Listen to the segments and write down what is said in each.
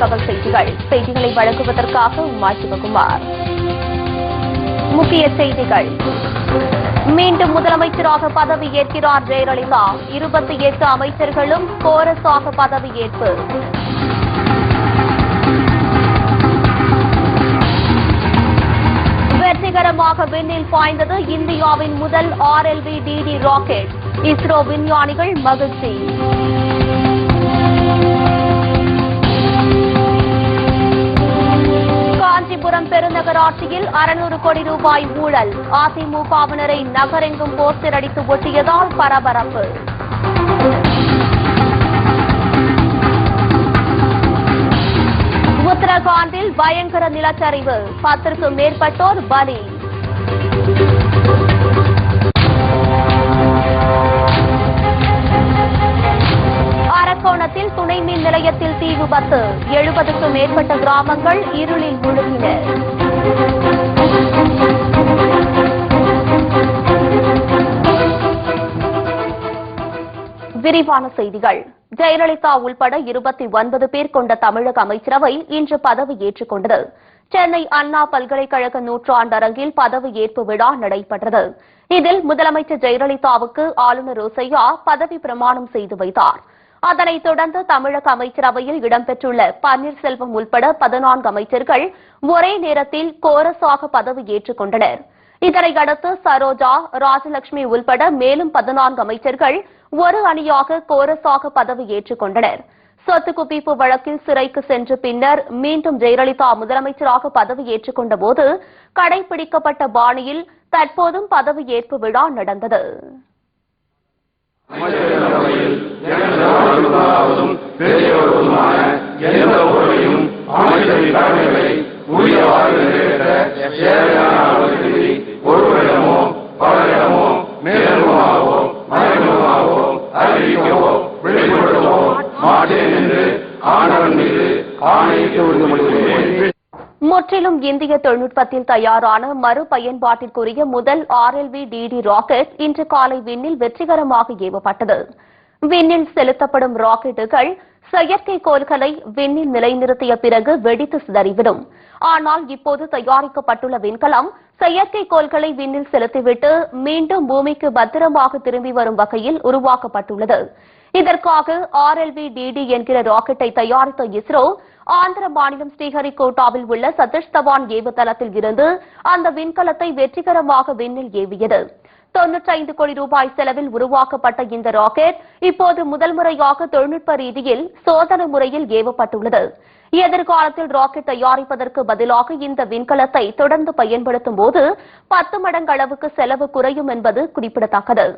பிற்பகல் செய்திகளை வழங்குவதற்காக உமாய் சிவகுமார். முக்கிய செய்திகள். மீண்டும் முதலமைச்சராக பதவியேற்கிறார் ஜெயலலிதா. 28 அமைச்சர்களும் கோரஸாக பதவியேற்பு. வெற்றிகரமாக விண்ணில் பாய்ந்தது இந்தியாவின் முதல் RLV-DD ராக்கெட். இஸ்ரோ விஞ்ஞானிகள் மகிழ்ச்சி. காஞ்சிபுரம் பெருநகராட்சியில் 600 கோடி ரூபாய் ஊழல். அதிமுகவினரை நகரெங்கும் போஸ்டர் அடித்து ஒட்டியதால் பரபரப்பு. உத்தரகாண்டில் பயங்கர நிலச்சரிவு. 10க்கும் மேற்பட்டோர் பலி. அரக்கோணத்தில் துணை மின் நிலையத்தில் தீ விபத்து. 70க்கும் மேற்பட்ட கிராமங்கள் இருளில் முழுகின. விரிவான செய்திகள். ஜெயலலிதா உள்பட 29 பேர் கொண்ட தமிழக அமைச்சரவை இன்று பதவியேற்றுக் கொண்டது. சென்னை அண்ணா பல்கலைக்கழக நூற்றாண்டரங்கில் பதவியேற்பு விழா நடைபெற்றது. இதில் முதலமைச்சர் ஜெயலலிதாவுக்கு ஆளுநர் ரோசையா பதவி பிரமாணம் செய்து வைத்தார். அதனைத் தொடர்ந்து தமிழக அமைச்சரவையில் இடம்பெற்றுள்ள பன்னீர்செல்வம் உள்பட 14 அமைச்சர்கள் ஒரே நேரத்தில் கோரஸாக பதவியேற்றுக் கொண்டனர். இதனையடுத்து சரோஜா, ராஜலட்சுமி உள்பட மேலும் 14 அமைச்சர்கள் ஒரு அணியாக கோரஸாக பதவியேற்றுக் கொண்டனர். சொத்து குவிப்பு வழக்கில் சிறைக்கு சென்ற பின்னர் மீண்டும் ஜெயலலிதா முதலமைச்சராக பதவியேற்றுக் கொண்டபோது கடைபிடிக்கப்பட்ட பாணியில் தற்போதும் பதவியேற்பு விழா நடந்தது. முற்றிலும் இந்திய தொழில்நுட்பத்தில் தயாரான மறுபயன்பாட்டிற்குரிய முதல் RLV-DD ராக்கெட் இன்று காலை விண்ணில் வெற்றிகரமாக ஏவப்பட்டது. விண்ணில் செலுத்தப்படும் ராக்கெட்டுகள் செயற்கைக்கோள்களை விண்ணில் நிலைநிறுத்திய பிறகு வெடித்து சிதறிவிடும். ஆனால் இப்போது தயாரிக்கப்பட்டுள்ள விண்கலம் செயற்கைக்கோள்களை விண்ணில் செலுத்திவிட்டு மீண்டும் பூமிக்கு பத்திரமாக திரும்பி வரும் வகையில் உருவாக்கப்பட்டுள்ளது. இதற்காக RLV-DD என்கிற ராக்கெட்டை தயாரித்த இஸ்ரோ ஆந்திர மாநிலம் ஸ்ரீஹரிகோட்டாவில் உள்ள சதீஷ் தவான் ஏவுதளத்தில் இருந்து அந்த விண்கலத்தை வெற்றிகரமாக விண்ணில் ஏவியது. 95 கோடி ரூபாய் செலவில் உருவாக்கப்பட்ட இந்த ராக்கெட் இப்போது முதல் முறையாக தொழில்நுட்ப ரீதியில் சோதனை முறையில் ஏவப்பட்டுள்ளது. எதிர்காலத்தில் ராக்கெட் தயாரிப்பதற்கு பதிலாக இந்த விண்கலத்தை தொடர்ந்து பயன்படுத்தும் போது 10 மடங்கு அளவுக்கு செலவு குறையும் என்பது குறிப்பிடத்தக்கது.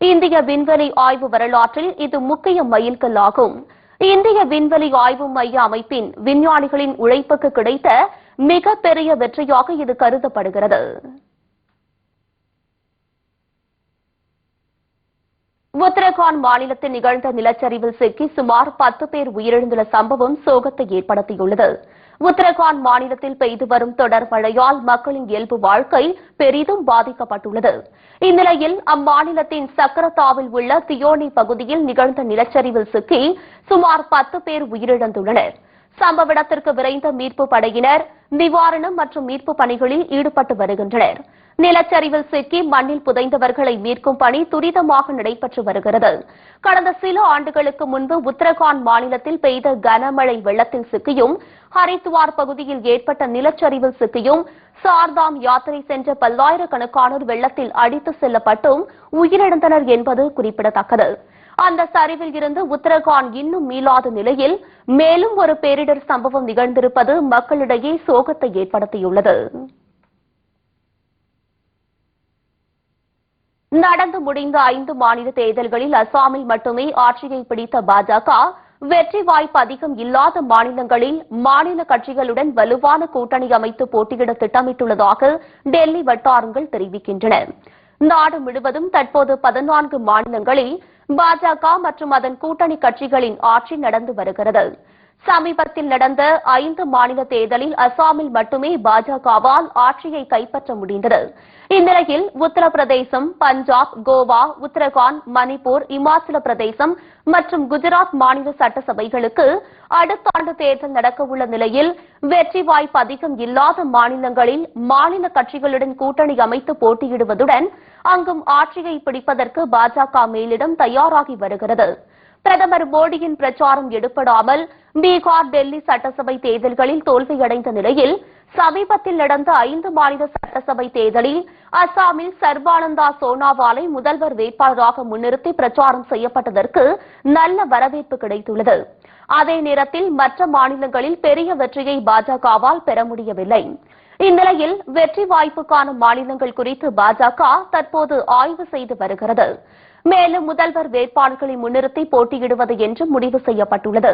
இந்திய விண்வெளி ஆய்வு வரலாற்றில் இது முக்கிய மைல்கல்லாகும். இந்திய விண்வெளி ஆய்வு மைய அமைப்பின் விஞ்ஞானிகளின் உழைப்புக்கு கிடைத்த மிகப்பெரிய வெற்றியாக இது கருதப்படுகிறது. உத்தரகாண்ட் மாநிலத்தில் நிகழ்ந்த நிலச்சரிவில் சிக்கி சுமார் 10 பேர் உயிரிழந்துள்ள சம்பவம் சோகத்தை ஏற்படுத்தியுள்ளது. உத்தரகாண்ட் மாநிலத்தில் பெய்து வரும் தொடர் மழையால் மக்களின் இயல்பு வாழ்க்கை பெரிதும் பாதிக்கப்பட்டுள்ளது. இந்நிலையில் அம்மாநிலத்தின் சக்கரத்தாவில் உள்ள தியோனி பகுதியில் நிகழ்ந்த நிலச்சரிவில் சிக்கி சுமார் 10 பேர் உயிரிழந்துள்ளனர். சம்பவ இடத்திற்கு விரைந்த மீட்பு படையினர் நிவாரணம் மற்றும் மீட்பு பணிகளில் ஈடுபட்டு வருகின்றனர். நிலச்சரிவில் சிக்கி மண்ணில் புதைந்தவர்களை மீட்கும் பணி துரிதமாக நடைபெற்று வருகிறது. கடந்த சில ஆண்டுகளுக்கு முன்பு உத்தரகாண்ட் மாநிலத்தில் பெய்த கனமழை வெள்ளத்தில் சிக்கியும் ஹரித்வார் பகுதியில் ஏற்பட்ட நிலச்சரிவில் சிக்கியும் சார்தாம் யாத்திரை சென்ற பல்லாயிரக்கணக்கானோர் வெள்ளத்தில் அடித்து செல்லப்பட்டும் உயிரிழந்தனர் என்பது குறிப்பிடத்தக்கது. அந்த சரிவில் இருந்து உத்தரகாண்ட் இன்னும் மீளாத நிலையில் மேலும் ஒரு பேரிடர் சம்பவம் நிகழ்ந்திருப்பது மக்களிடையே சோகத்தை ஏற்படுத்தியுள்ளது. நடந்து முடிந்த 5 மாநில தேர்தல்களில் அசாமில் மட்டுமே ஆட்சியை பிடித்த பாஜக வெற்றி வாய்ப்பு அதிகம் இல்லாத மாநிலங்களில் மாநில கட்சிகளுடன் வலுவான கூட்டணி அமைத்து போட்டியிட திட்டமிட்டுள்ளதாக டெல்லி வட்டாரங்கள் தெரிவிக்கின்றன. நாடு முழுவதும் தற்போது 14 மாநிலங்களில் பாஜக மற்றும் அதன் கூட்டணி கட்சிகளின் ஆட்சி நடந்து வருகிறது. சமீபத்தில் நடந்த 5 மாநில தேர்தலில் அசாமில் மட்டுமே பாஜகவால் ஆட்சியை கைப்பற்ற முடிந்தது. இந்நிலையில் உத்தரப்பிரதேசம், பஞ்சாப், கோவா, உத்தரகாண்ட், மணிப்பூர், இமாச்சல பிரதேசம் மற்றும் குஜராத் மாநில சட்டசபைகளுக்கு அடுத்த ஆண்டு தேர்தல் நடக்கவுள்ள நிலையில் வெற்றி வாய்ப்பு அதிகம் இல்லாத மாநிலங்களில் மாநில கட்சிகளுடன் கூட்டணி அமைத்து போட்டியிடுவதுடன் அங்கும் ஆட்சியை பிடிப்பதற்கு பாஜக மேலிடம் தயாராகி வருகிறது. பிரதமர் மோடியின் பிரச்சாரம் எடுப்படாமல் பீகார், டெல்லி சட்டசபை தேர்தல்களில் தோல்வியடைந்த நிலையில் சமீபத்தில் நடந்த 5 மாநில சட்டசபை தேர்தலில் அசாமில் சர்பானந்தா சோனாவாலை முதல்வர் வேட்பாளராக முன்னிறுத்தி பிரச்சாரம் செய்யப்பட்டதற்கு நல்ல வரவேற்பு கிடைத்துள்ளது. அதே நேரத்தில் மற்ற மாநிலங்களில் பெரிய வெற்றியை பாஜகவால் பெற முடியவில்லை. இந்நிலையில் வெற்றி வாய்ப்புக்கான மாநிலங்கள் குறித்து பாஜக தற்போது ஆய்வு செய்து வருகிறது. மேலும் முதல்வர் வேட்பாளர்களை முன்னிறுத்தி போட்டியிடுவது என்று முடிவு செய்யப்பட்டுள்ளது.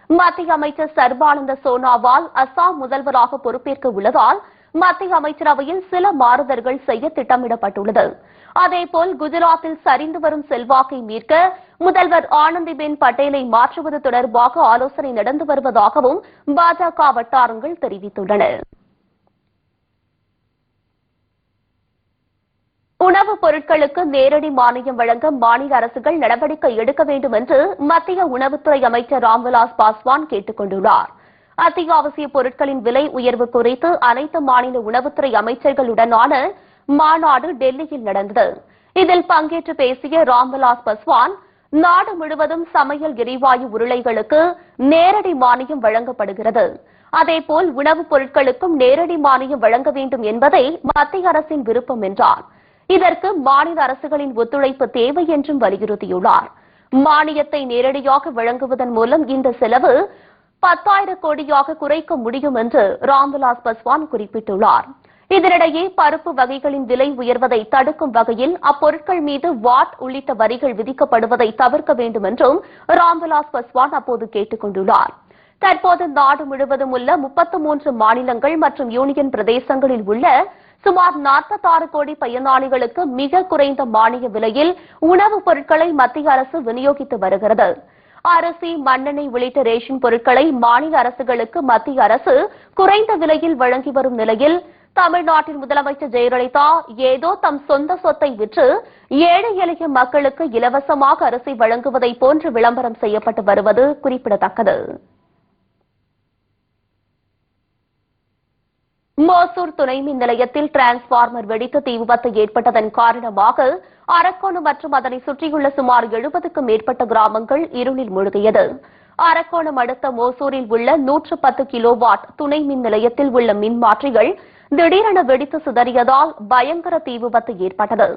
மத்திய அமைச்சர் சர்பானந்த சோனாவால் அசாம் முதல்வராக பொறுப்பேற்க உள்ளதால் மத்திய அமைச்சரவையில் சில மாறுதல்கள் செய்ய திட்டமிடப்பட்டுள்ளது. அதேபோல் குஜராத்தில் சரிந்து வரும் செல்வாக்கை மீட்க முதல்வர் ஆனந்திபென் பட்டேலை மாற்றுவது தொடர்பாக ஆலோசனை நடந்து வருவதாகவும் பாஜக வட்டாரங்கள் தெரிவித்துள்ளன. உணவுப் பொருட்களுக்கு நேரடி மானியம் வழங்க மாநில அரசுகள் நடவடிக்கை எடுக்க வேண்டும் என்று மத்திய உணவுத்துறை அமைச்சர் ராம்விலாஸ் பாஸ்வான் கேட்டுக் கொண்டுள்ளார். அத்தியாவசிய பொருட்களின் விலை உயர்வு குறித்து அனைத்து மாநில உணவுத்துறை அமைச்சர்களுடனான மாநாடு டெல்லியில் நடந்தது. இதில் பங்கேற்று பேசிய ராம்விலாஸ் பாஸ்வான், நாடு முழுவதும் சமையல் எரிவாயு உருளைகளுக்கு நேரடி மானியம் வழங்கப்படுகிறது. அதேபோல் உணவுப் பொருட்களுக்கும் நேரடி மானியம் வழங்க வேண்டும் என்பதே மத்திய அரசின் விருப்பம் என்றார். இதற்கு மாநில அரசுகளின் ஒத்துழைப்பு தேவை என்றும் வலியுறுத்தியுள்ளார். மானியத்தை நேரடியாக வழங்குவதன் மூலம் இந்த செலவு 10,000 கோடியாக குறைக்க முடியும் என்று ராம்விலாஸ் பாஸ்வான் குறிப்பிட்டுள்ளார். இதனிடையே பருப்பு வகைகளின் விலை உயர்வதை தடுக்கும் வகையில் அப்பொருட்கள் மீது வாட் உள்ளிட்ட வரிகள் விதிக்கப்படுவதை தவிர்க்க வேண்டும் என்றும் ராம்விலாஸ் பாஸ்வான் அப்போது கேட்டுக் கொண்டுள்ளார். தற்போது நாடு முழுவதும் உள்ள 33 மாநிலங்கள் மற்றும் யூனியன் பிரதேசங்களில் உள்ள சுமார் 46 கோடி பயனாளிகளுக்கு மிக குறைந்த மானிய விலையில் உணவுப் பொருட்களை மத்திய அரசு விநியோகித்து வருகிறது. அரிசி, மண்ணெண்ணெய் உள்ளிட்ட ரேஷன் பொருட்களை மாநில அரசுகளுக்கு மத்திய அரசு குறைந்த விலையில் வழங்கி வரும் நிலையில் தமிழ்நாட்டின் முதலமைச்சர் ஜெயலலிதா ஏதோ தம் சொந்த சொத்தை விற்று ஏழை எளிய மக்களுக்கு இலவசமாக அரிசி வழங்குவதை போன்று விளம்பரம் செய்யப்பட்டு வருவது குறிப்பிடத்தக்கது. மோசூர் துணை மின் நிலையத்தில் டிரான்ஸ்பார்மர் வெடித்து தீ விபத்து ஏற்பட்டதன் காரணமாக அரக்கோணம் மற்றும் அதனை சுற்றியுள்ள சுமார் 70க்கும் மேற்பட்ட கிராமங்கள் இருளில் மூழ்கியது. அரக்கோணம் அடுத்த மோசூரில் உள்ள 110 கிலோவாட் துணை மின் நிலையத்தில் உள்ள மின்மாற்றிகள் திடீரென வெடித்து சிதறியதால் பயங்கர தீ விபத்து ஏற்பட்டது.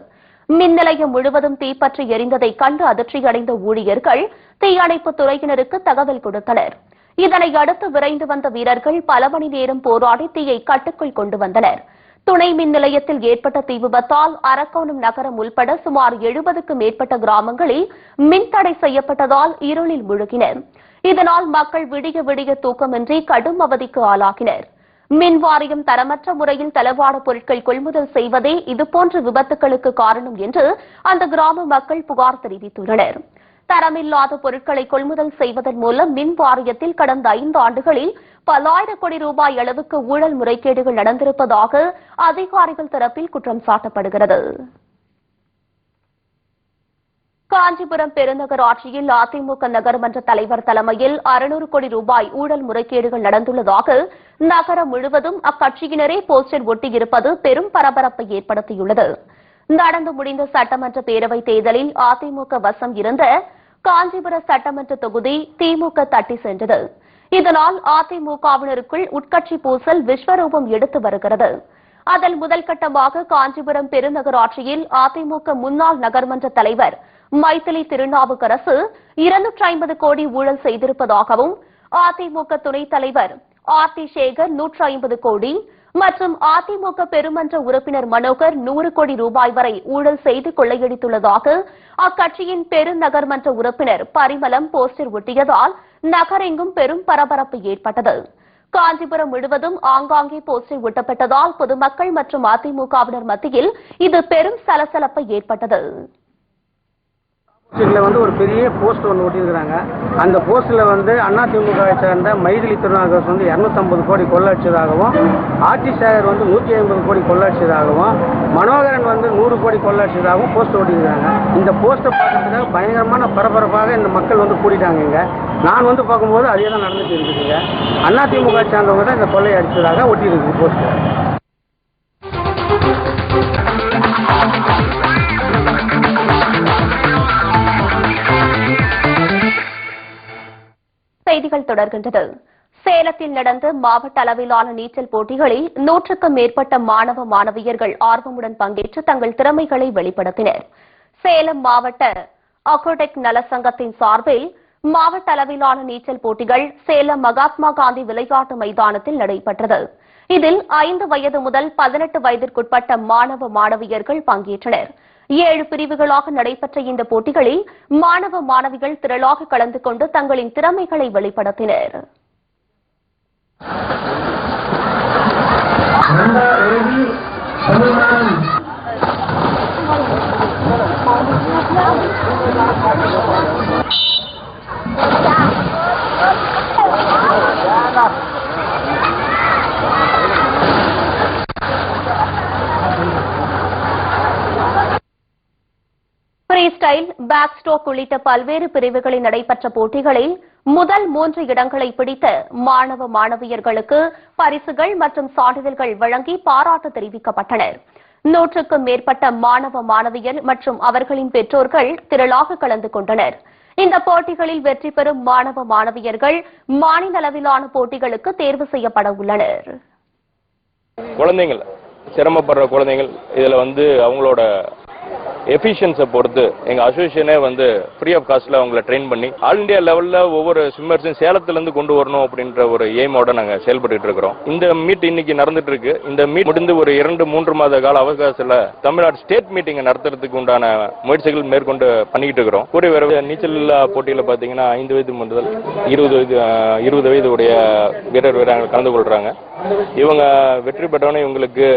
மின் நிலையம் முழுவதும் தீப்பற்றி எரிந்ததை கண்டு அதிர்ச்சியடைந்த ஊழியர்கள் தீயணைப்புத் துறையினருக்கு தகவல் கொடுத்தனர். இதனை அடுத்து விரைந்து வந்த வீரர்கள் பல மணி நேரம் போராடி தீயை கட்டுக்குள் கொண்டு வந்தனர். துணை மின் நிலையத்தில் ஏற்பட்ட தீ விபத்தால் அரக்கோணம் நகரம் உள்பட சுமார் 70க்கும் மேற்பட்ட கிராமங்களில் மின்தடை செய்யப்பட்டதால் இருளில் மூழ்கினர். இதனால் மக்கள் விடிய விடிய தூக்கமின்றி கடும் அவதிக்கு ஆளாகினர். மின் வாரியம் தரமற்ற முறையில் தளவாட பொருட்கள் கொள்முதல் செய்வதே இதுபோன்ற விபத்துகளுக்கு காரணம் என்று அந்த கிராம மக்கள் புகார் தெரிவித்துள்ளனர். தரமில்லாத பொருட்களை கொள்முதல் செய்வதன் மூலம் மின் வாரியத்தில் கடந்த 5 ஆண்டுகளில் பல ஆயிரம் கோடி ரூபாய் அளவுக்கு ஊழல் முறைகேடுகள் நடந்திருப்பதாக அதிகாரிகள் தரப்பில் குற்றம் சாட்டப்படுகிறது. காஞ்சிபுரம் பெருநகராட்சியில் அதிமுக நகர்மன்ற தலைவர் தலைமையில் 600 கோடி ரூபாய் ஊழல் முறைகேடுகள் நடந்துள்ளதாக நகரம் முழுவதும் அக்கட்சியினரே போஸ்டர் ஒட்டியிருப்பது பெரும் பரபரப்பை ஏற்படுத்தியுள்ளது. நடந்து முடிந்த சட்டமன்ற பேரவைத் தேர்தலில் அதிமுக வசம் இருந்த காஞ்சிபுர சட்டமன்ற தொகுதி திமுக தட்டி சென்றது. இதனால் அதிமுகவினருக்குள் உட்கட்சி பூசல் விஸ்வரூபம் எடுத்து வருகிறது. அதில் முதல் கட்டமாக காஞ்சிபுரம் பெருநகராட்சியில் அதிமுக முன்னாள் நகர்மன்ற தலைவர் மைதிலி திருநாவுக்கரசு 250 கோடி ஊழல் செய்திருப்பதாகவும் அதிமுக துணைத் தலைவர் ஆர்டி சேகர் 150 கோடி மற்றும் அதிமுக பெருமன்ற உறுப்பினர் மனோகர் 100 கோடி ரூபாய் வரை ஊழல் செய்து கொள்ளையடித்துள்ளதாக அக்கட்சியின் பெருநகர்மன்ற உறுப்பினர் பரிமளம் போஸ்டர் ஒட்டியதால் நகரெங்கும் பெரும் பரபரப்பு ஏற்பட்டது. காஞ்சிபுரம் முழுவதும் ஆங்காங்கே போஸ்டர் ஒட்டப்பட்டதால் பொதுமக்கள் மற்றும் அதிமுகவினர் மத்தியில் இது பெரும் சலசலப்பை ஏற்பட்டது. வந்து ஒரு பெரிய போஸ்ட் ஒன்று ஒட்டியிருக்கிறாங்க. அந்த போஸ்டில் வந்து அதிமுகவை சேர்ந்த மைதிலி திருநாகரசு வந்து 250 கோடி கொள்ளடிச்சதாகவும், ஆட்சி சேகர் வந்து 150 கோடி கொள்ளடிச்சதாகவும், மனோகரன் வந்து 100 கோடி கொள்ளடிச்சதாகவும் போஸ்ட் ஒட்டியிருக்கிறாங்க. இந்த போஸ்ட்டை பார்க்கறதுக்காக பயங்கரமான பரபரப்பாக இந்த மக்கள் வந்து கூட்டிட்டாங்க. இங்கே நான் வந்து பார்க்கும்போது அதே தான் நடந்துட்டு இருக்குதுங்க. அதிமுக சேர்ந்தவங்க தான் இந்த கொள்ளை அடிச்சதாக ஒட்டியிருக்கு போஸ்ட்டு. செய்திகள் தொடர்கின்றது. சேலத்தில் நடந்த மாவட்ட அளவிலான நீச்சல் போட்டிகளில் 100க்கும் மேற்பட்ட மாணவ மாணவியர்கள் ஆர்வமுடன் பங்கேற்று தங்கள் திறமைகளை வெளிப்படுத்தினர். சேலம் மாவட்ட அக்ரோடெக் நல சங்கத்தின் சார்பில் மாவட்ட அளவிலான நீச்சல் போட்டிகள் சேலம் மகாத்மா காந்தி விளையாட்டு மைதானத்தில் நடைபெற்றது. இதில் 5 வயது முதல் 18 வயதிற்குட்பட்ட மாணவ மாணவியர்கள் பங்கேற்றனர். 7 பிரிவுகளாக நடைபெற்ற இந்த போட்டிகளில் மாணவ மாணவிகள் திரளாக கலந்து கொண்டு தங்களின் திறமைகளை வெளிப்படுத்தினர். ஃப்ரீ ஸ்டைல், பேக் ஸ்ட்ரோக் உள்ளிட்ட பல்வேறு பிரிவுகளில் நடைபெற்ற போட்டிகளில் முதல் 3 இடங்களை பிடித்த மாணவ மாணவியர்களுக்கு பரிசுகள் மற்றும் சான்றிதழ்கள் வழங்கி பாராட்டு தெரிவிக்கப்பட்டனர். 100க்கும் மேற்பட்ட மாணவ மாணவியர் மற்றும் அவர்களின் பெற்றோர்கள் திரளாக கலந்து கொண்டனர். இந்த போட்டிகளில் வெற்றி பெறும் மாணவ மாணவியர்கள் மாநில அளவிலான போட்டிகளுக்கு தேர்வு செய்யப்பட உள்ளனர். குழந்தைகள் சிரமப்படுற குழந்தைகள் இதுல வந்து அவங்களோட எஃபிஷியன்ஸை பொறுத்து எங்க அசோசியேஷனே வந்து ஃப்ரீ ஆஃப் காஸ்ட்ல அவங்களை ட்ரெயின் பண்ணி ஆல் இந்தியா லெவல்ல ஒவ்வொரு ஸ்விம்மர்ஸையும் சேலத்துல இருந்து கொண்டு வரணும் அப்படின்ற ஒரு எய்மோட நாங்க செயல்பட்டு இருக்கிறோம். இந்த மீட் இன்னைக்கு நடந்துட்டு இருக்கு. இந்த மீட் முடிந்து ஒரு 2-3 மாத கால அவகாசத்துல தமிழ்நாடு ஸ்டேட் மீட்டிங் நடத்துறதுக்கு உண்டான முயற்சிகள் மேற்கொண்டு பண்ணிக்கிட்டு இருக்கிறோம். கூடிய விரைவில் நீச்சல் போட்டியில பாத்தீங்கன்னா 5 வயது முதல் 20 வயது உடைய வீரர் வீராங்க கலந்து கொள்றாங்க. இவங்க வெற்றி பெற்றவனே இவங்களுக்கு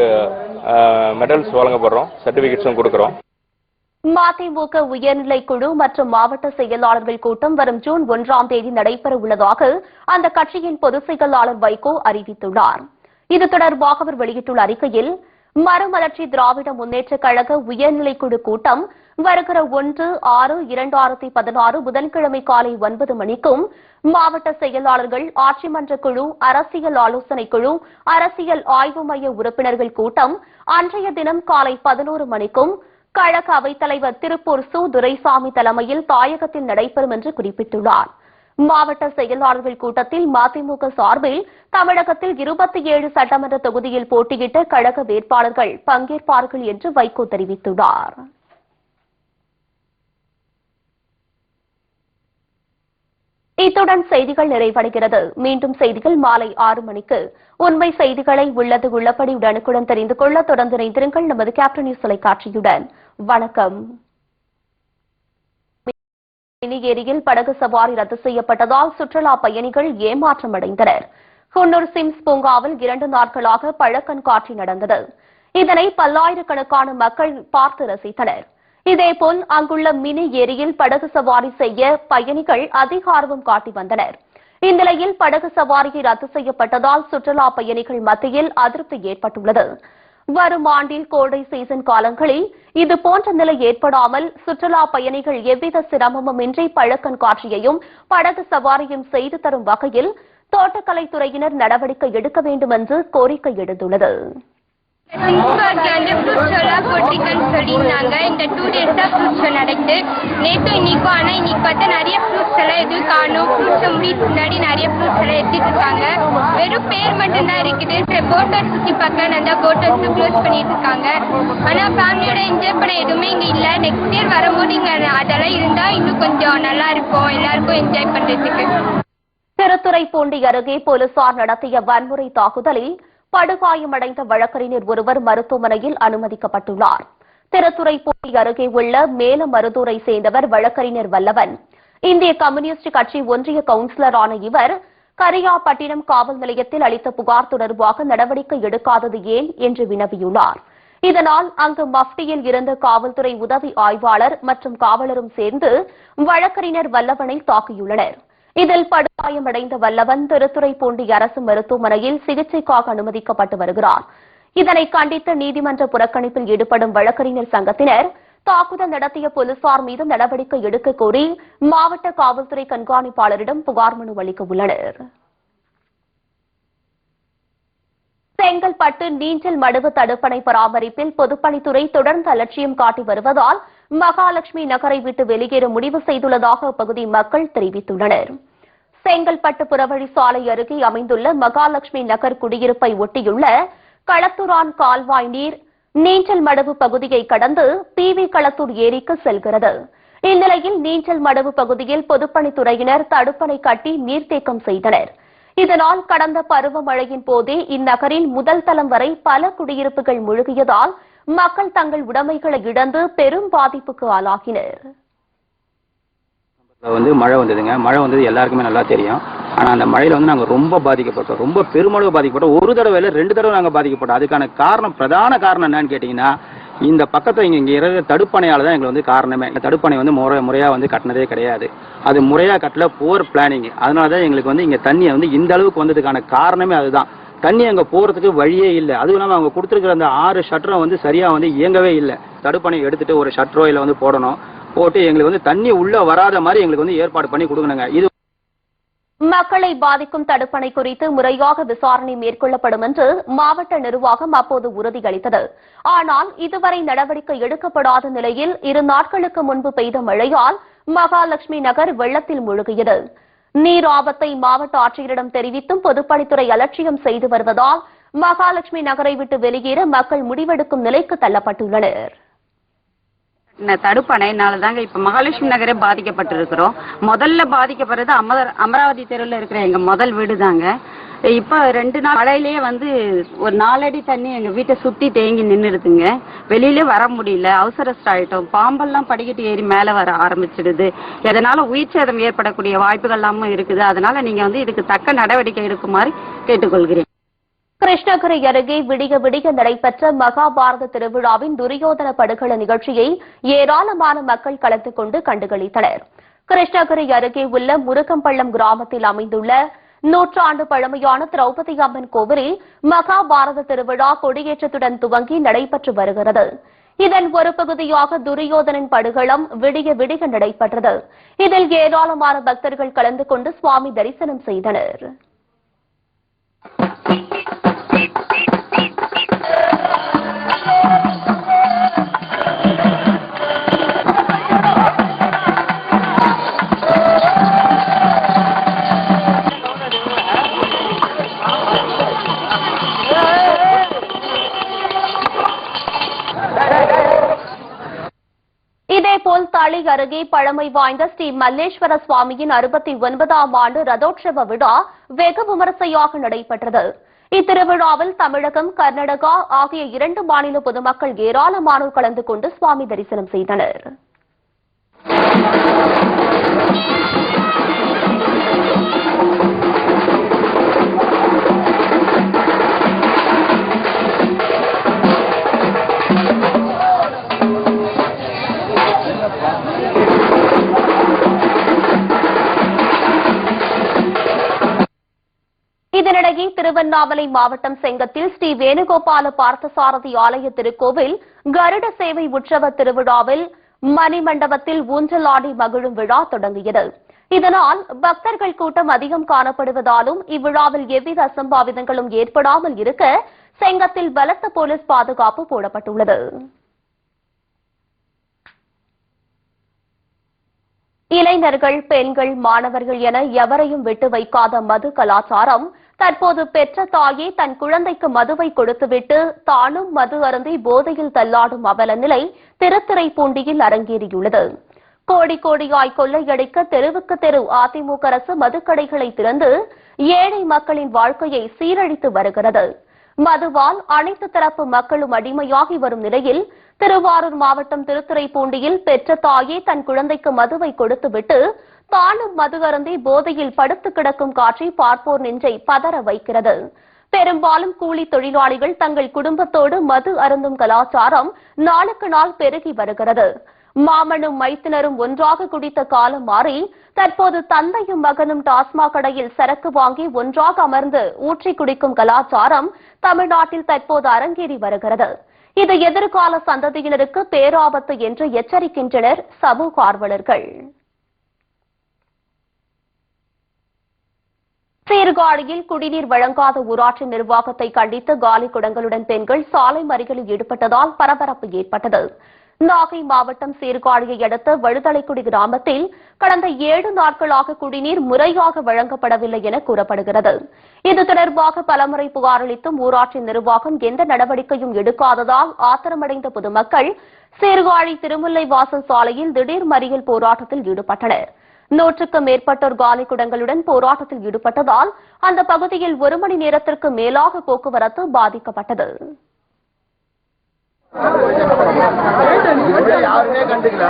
மெடல்ஸ் வழங்கப்படுறோம், சர்டிபிகேட்ஸும் கொடுக்கிறோம். மதிமுக உயர்நிலை குழு மற்றும் மாவட்ட செயலாளர்கள் கூட்டம் வரும் ஜூன் 1ஆம் தேதி நடைபெற உள்ளதாக அந்த கட்சியின் பொதுச் செயலாளர் வைகோ அறிவித்துள்ளார். இது தொடர்பாக அவர் வெளியிட்டுள்ள அறிக்கையில், மறுமலர்ச்சி திராவிட முன்னேற்றக் கழக உயர்நிலைக்குழு கூட்டம் வருகிற 1/6/2016 புதன்கிழமை காலை 9 மணிக்கும், மாவட்ட செயலாளர்கள், ஆட்சி மன்ற குழு, அரசியல் ஆலோசனை குழு, அரசியல் ஆய்வு மைய உறுப்பினர்கள் கூட்டம் அன்றைய தினம் காலை 11 மணிக்கும் கழக அவைத்தலைவர் திருப்பூர் சு. துரைசாமி தலைமையில் தாயகத்தில் நடைபெறும் என்று குறிப்பிட்டுள்ளார். மாவட்ட செயலாளர்கள் கூட்டத்தில் மதிமுக சார்பில் தமிழகத்தில் 27 சட்டமன்ற தொகுதியில் போட்டியிட்ட கழக வேட்பாளர்கள் பங்கேற்பார்கள் என்று வைகோ தெரிவித்துள்ளார். இத்துடன் செய்திகள் நிறைவடைகிறது. மீண்டும் செய்திகள் மாலை 6 மணிக்கு. உண்மை செய்திகளை உள்ளது உள்ளபடி உடனுக்குடன் தெரிந்து கொள்ள தொடர்ந்து இணைந்திருங்கள் நமது கேப்டன் நியூஸ் தொலைக்காட்சியுடன். வணக்கம். மினி ஏரியில் படகு சவாரி ரத்து செய்யப்பட்டதால் சுற்றுலா பயணிகள் ஏமாற்றம் அடைந்தனர். குன்னூர் சிம்ஸ் பூங்காவில் 2 நாட்களாக பழக்கண்காட்சி நடந்தது. இதனை பல்லாயிரக்கணக்கான மக்கள் பார்த்து ரசித்தனர். இதேபோல் அங்குள்ள மினி ஏரியில் படகு சவாரி செய்ய பயணிகள் அதிக ஆர்வம் காட்டி வந்தனர். இந்நிலையில் படகு சவாரியை ரத்து செய்யப்பட்டதால் சுற்றுலா பயணிகள் மத்தியில் அதிருப்தி ஏற்பட்டுள்ளது. வரும் ஆண்டில் கோடை சீசன் காலங்களில் இதுபோன்ற நிலை ஏற்படாமல் சுற்றுலா பயணிகள் எவ்வித சிரமமுமின்றி பழக்கண்காட்சியையும் படகு சவாரியும் செய்து தரும் வகையில் தோட்டக்கலைத்துறையினர் நடவடிக்கை எடுக்க வேண்டும் என்று கோரிக்கை எழுந்துள்ளது. ஃப்ரூட் ஷோலாம் போட்டிருக்கேன்னு சொல்லியிருந்தாங்க. இந்த 2 டேஸா ஃப்ரூட் ஷோ நடக்குது. நேற்று இன்னைக்கும். ஆனால் இன்னைக்கு பார்த்தா நிறைய ஃப்ரூட்ஸ் எல்லாம் எதுவும் காணும். ஃப்ரூட் ஷோ முடிக்கு முன்னாடி நிறைய ஃப்ரூட்ஸ் எல்லாம் எடுத்துட்டு இருக்காங்க. வெறும் பேர் மட்டும்தான் இருக்குது. சரி, போட் ஹவுஸ் சுற்றி பார்க்கலாம் நல்லா போட் ஹவுஸ் க்ளோஸ் பண்ணிட்டு இருக்காங்க. ஆனால் ஃபேமிலியோட என்ஜாய் பண்ண எதுவுமே இங்கே இல்லை. நெக்ஸ்ட் இயர் வரும்போது இங்கே அதெல்லாம் இருந்தால் இன்னும் கொஞ்சம் நல்லா இருக்கும் எல்லாருக்கும் என்ஜாய் பண்ணுறதுக்கு. திருத்துறைப்பூண்டி அருகே போலீசார் நடத்திய வன்முறை தாக்குதலில் படுகாயமடைந்த வழக்கறிஞர் ஒருவர் மருத்துவமனையில் அனுமதிக்கப்பட்டுள்ளார். திருத்துறைப்பூண்டி அருகே உள்ள மேலமருதூரை சேர்ந்தவர் வழக்கறிஞர் வல்லவன். இந்திய கம்யூனிஸ்ட் கட்சி ஒன்றிய கவுன்சிலரான இவர் கரியாப்பட்டினம் காவல் நிலையத்தில் அளித்த புகார் தொடர்பாக நடவடிக்கை எடுக்காதது ஏன் என்று வினவியுள்ளார். இதனால் அங்கு மஃப்டியில் இருந்த காவல்துறை உதவி ஆய்வாளர் மற்றும் காவலரும் சேர்ந்து வழக்கறிஞர் வல்லவனை தாக்கியுள்ளனர். இதில் படுகாயமடைந்த வல்லவன் திருத்துறைப்பூண்டி அரசு மருத்துவமனையில் சிகிச்சைக்காக அனுமதிக்கப்பட்டு வருகிறார். இதனை கண்டித்து நீதிமன்ற புறக்கணிப்பில் ஈடுபடும் வழக்கறிஞர் சங்கத்தினர் தாக்குதல் நடத்திய போலீசார் மீது நடவடிக்கை எடுக்க கோரி மாவட்ட காவல்துறை கண்காணிப்பாளரிடம் புகார் மனு அளிக்க உள்ளனர். செங்கல்பட்டு நீஞ்சல் மடுவு தடுப்பணை பராமரிப்பில் பொதுப்பணித்துறை தொடர்ந்து அலட்சியம் காட்டி வருவதால் மகாலட்சுமி நகரை விட்டு வெளியேற முடிவு செய்துள்ளதாக அப்பகுதி மக்கள் தெரிவித்துள்ளனர். செங்கல்பட்டு புறவழி சாலை அருகே அமைந்துள்ள மகாலட்சுமி நகர் குடியிருப்பை ஒட்டியுள்ள களத்துரான் கால்வாய் நீர் நீஞ்சல் மடுவு பகுதியை கடந்து பிவி களத்தூர் ஏரிக்கு செல்கிறது. இந்நிலையில் நீஞ்சல் மடுவு பகுதியில் பொதுப்பணித்துறையினர் தடுப்பணை கட்டி நீர்த்தேக்கம் செய்தனர். இதனால் கடந்த பருவமழையின் போதே இந்நகரின் முதல் தளம் வரை பல குடியிருப்புகள் முழுகியதால் மக்கள் தங்கள் உடைமைகளை இழந்து பெரும் பாதிப்புக்கு ஆளாகினர். மழை வந்ததுங்க. மழை வந்தது எல்லாருக்குமே நல்லா தெரியும். ஆனால் அந்த மழையில் நாங்கள் ரொம்ப பாதிக்கப்பட்டோம், ரொம்ப பெருமளவு பாதிக்கப்பட்டோம். ஒரு தடவை இல்லை 2 தடவை நாங்கள் பாதிக்கப்பட்டோம். அதுக்கான காரணம், பிரதான காரணம் என்னன்னு கேட்டிங்கன்னா, இந்த பக்கத்தில் இங்கே இருக்கிற தடுப்பணையால் தான் எங்களுக்கு காரணமே. இந்த தடுப்பணை முறையாக கட்டினதே கிடையாது. அது முறையாக கட்டல, போர் பிளானிங். அதனால தான் எங்களுக்கு இங்கே தண்ணியை இந்த அளவுக்கு வந்ததுக்கான காரணமே அதுதான். தண்ணி அங்கே போகிறதுக்கு வழியே இல்லை. அதுவும் இல்லாமல் அவங்க கொடுத்துருக்கிற அந்த 6 ஷட்டரும் சரியாக இயங்கவே இல்லை. தடுப்பணை எடுத்துட்டு ஒரு ஷட்டரோ இல்லை போடணும், போட்டு எங்களுக்கு தண்ணி உள்ள வராத மாதிரி எங்களுக்கு ஏற்பாடு பண்ணி கொடுக்கணுங்க. இது மக்களை பாதிக்கும் தடுப்பணை குறித்து முறையாக விசாரணை மேற்கொள்ளப்படும் என்று மாவட்ட நிர்வாகம் அப்போது உறுதியளித்தது. ஆனால் இதுவரை நடவடிக்கை எடுக்கப்படாத நிலையில் 2 நாட்களுக்கு முன்பு பெய்த மழையால் மகாலட்சுமி நகர் வெள்ளத்தில் மூழ்கியது. நீர் ஆபத்தை மாவட்ட ஆட்சியரிடம் தெரிவித்தும் பொதுப்பணித்துறை அலட்சியம் செய்து வருவதால் மகாலட்சுமி நகரை விட்டு வெளியேற மக்கள் முடிவெடுக்கும் நிலைக்கு தள்ளப்பட்டுள்ளனர். தடுப்பணைனால தாங்க இப்ப மகாலட்சுமி நகரே பாதிக்கப்பட்டிருக்கிறோம். முதல்ல பாதிக்கப்படுறது அமராவதி தெருவில் இருக்கிற எங்க முதல் வீடு தாங்க. இப்ப 2 நாள் மழையிலேயே ஒரு 4 அடி தண்ணி எங்க வீட்டை சுத்தி தேங்கி நின்றுடுதுங்க. வெளியிலே வர முடியல, அவசரஸ்ட் ஆயிட்டோம். பாம்பெல்லாம் படிக்கட்டு ஏறி மேல வர ஆரம்பிச்சிடுது. இதனால உயிர் சேதம் ஏற்படக்கூடிய வாய்ப்புகள் எல்லாமும் இருக்குது. அதனால நீங்க இதுக்கு தக்க நடவடிக்கை எடுக்குமாறு கேட்டுக்கொள்கிறேன். கிருஷ்ணகிரி அருகே விடிய விடிய நடைபெற்ற மகாபாரத திருவிழாவின் துரியோதன படுகள நிகழ்ச்சியை ஏராளமான மக்கள் கலந்து கொண்டு கண்டுகளித்தனர். கிருஷ்ணகிரி அருகே உள்ள முருகம்பள்ளம் கிராமத்தில் அமைந்துள்ள 100 ஆண்டு பழமையான திரௌபதி அம்மன் கோவிலில் மகாபாரத திருவிழா கொடியேற்றத்துடன் துவங்கி நடைபெற்று வருகிறது. இதன் ஒரு பகுதியாக துரியோதனின் படுகளம் விடிய விடிய நடைபெற்றது. இதில் ஏராளமான பக்தர்கள் கலந்து கொண்டு சுவாமி தரிசனம் செய்தனர். இதேபோல் தளி அருகே பழமை வாய்ந்த ஸ்ரீ மல்லேஸ்வர சுவாமியின் 69ஆம் ஆண்டு ரதோற்சவ விழா வெகு விமரிசையாக நடைபெற்றது. இத்திருவிழாவில் தமிழகம், கர்நாடகா ஆகிய 2 மாநில பொதுமக்கள் ஏராளமானோர் கலந்து கொண்டு சுவாமி தரிசனம் செய்தனர். இதனிடையே திருவண்ணாமலை மாவட்டம் செங்கத்தில் ஸ்ரீ வேணுகோபால பார்த்தசாரதி ஆலய திருக்கோவில் கருட சேவை உற்சவ திருவிழாவில் மணிமண்டபத்தில் ஊஞ்சல் ஆடி மகிழும் விழா தொடங்கியது. இதனால் பக்தர்கள் கூட்டம் அதிகம் காணப்படுவதாலும் இவ்விழாவில் எவ்வித அசம்பாவிதங்களும் ஏற்படாமல் இருக்க செங்கத்தில் பலத்த போலீஸ் பாதுகாப்பு போடப்பட்டுள்ளது. இளைஞர்கள், பெண்கள், மாணவர்கள் என எவரையும் விட்டு வைக்காத மது கலாச்சாரம் தற்போது பெற்ற தாயே தன் குழந்தைக்கு மதுவை கொடுத்துவிட்டு தானும் மது அருந்தி போதையில் தள்ளாடும் அவல நிலை திருத்துறைப்பூண்டியில் அரங்கேறியுள்ளது. கோடி கோடியாய் கொள்ளையடிக்க தெருவுக்கு தெரு அதிமுக அரசு மதுக்கடைகளை திறந்து ஏழை மக்களின் வாழ்க்கையை சீரழித்து வருகிறது. மதுவால் அனைத்து தரப்பு மக்களும் அடிமையாகி வரும் நிலையில் திருவாரூர் மாவட்டம் திருத்துறைப்பூண்டியில் பெற்ற தாயே தன் குழந்தைக்கு மதுவை கொடுத்துவிட்டு தானும் மது அருந்தி போதையில் படுத்து கிடக்கும் காட்சி பார்ப்போர் நெஞ்சை பதற வைக்கிறது. பெரும்பாலும் கூலி தொழிலாளிகள் தங்கள் குடும்பத்தோடு மது அருந்தும் கலாச்சாரம் நாளுக்கு நாள் பெருகி வருகிறது. மாமனும் மைத்தினரும் ஒன்றாக குடித்த காலம் மாறி தற்போது தந்தையும் மகனும் டாஸ்மாக் கடையில் சரக்கு வாங்கி ஒன்றாக அமர்ந்து ஊற்றி குடிக்கும் கலாச்சாரம் தமிழ்நாட்டில் தற்போது அரங்கேறி வருகிறது. இது எதிர்கால சந்ததியினருக்கு பேராபத்து என்று எச்சரிக்கின்றனர் சமூக ஆர்வலர்கள். சீர்காழியில் குடிநீர் வழங்காத ஊராட்சி நிர்வாகத்தை கண்டித்து காலி குடங்களுடன் பெண்கள் சாலை மறியலில் ஈடுபட்டதால் பரபரப்பு ஏற்பட்டது. நாகை மாவட்டம் சீர்காழியை அடுத்த வழுதலைக்குடி கிராமத்தில் கடந்த 7 நாட்களாக குடிநீர் முறையாக வழங்கப்படவில்லை என கூறப்படுகிறது. இது தொடர்பாக பலமுறை புகார் அளித்தும் ஊராட்சி நிர்வாகம் எந்த நடவடிக்கையும் எடுக்காததால் ஆத்திரமடைந்த பொதுமக்கள் சீர்காழி திருமுல்லை வாசல் சாலையில் திடீர் மறியல் போராட்டத்தில் ஈடுபட்டனர். 100க்கும் மேற்பட்டோர் காலி குடங்களுடன் போராட்டத்தில் ஈடுபட்டதால் அந்த பகுதியில் 1 மணி நேரத்திற்கு மேலாக போக்குவரத்து பாதிக்கப்பட்டது. யாருமே கண்டுக்கல.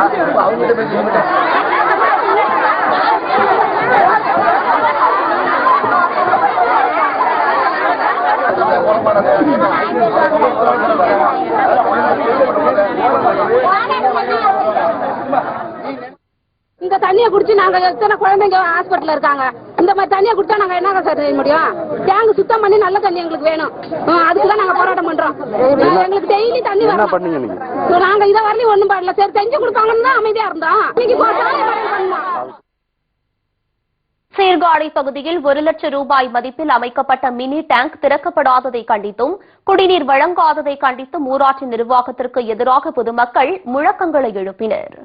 இந்த தண்ணியை குடிச்சு நாங்க எத்தனை குழந்தைங்க ஹாஸ்பிட்டல்ல இருக்காங்க. இந்த மாதிரி தண்ணியை குடிச்சா நாங்க என்ன சார் செய்ய முடியும்? டேங்க் சுத்தம் பண்ணி நல்ல தண்ணி எங்களுக்கு வேணும். அதுக்குதான் நாங்க போராட்டம் பண்றோம். எங்களுக்கு டெய்லி தண்ணி வரும். நாங்க இதை வரலையும் ஒண்ணும் பண்ணல. சரி செஞ்சு கொடுப்பாங்கன்னு தான் அமைதியா இருந்தோம். சீர்காழி பகுதியில் 1 லட்சம் ரூபாய் மதிப்பில் அமைக்கப்பட்ட மினி டேங்க் திறக்கப்படாததை கண்டித்தும் குடிநீர் வழங்காததை கண்டித்தும் ஊராட்சி நிர்வாகத்திற்கு எதிராக பொதுமக்கள் முழக்கங்களை எழுப்பினர்.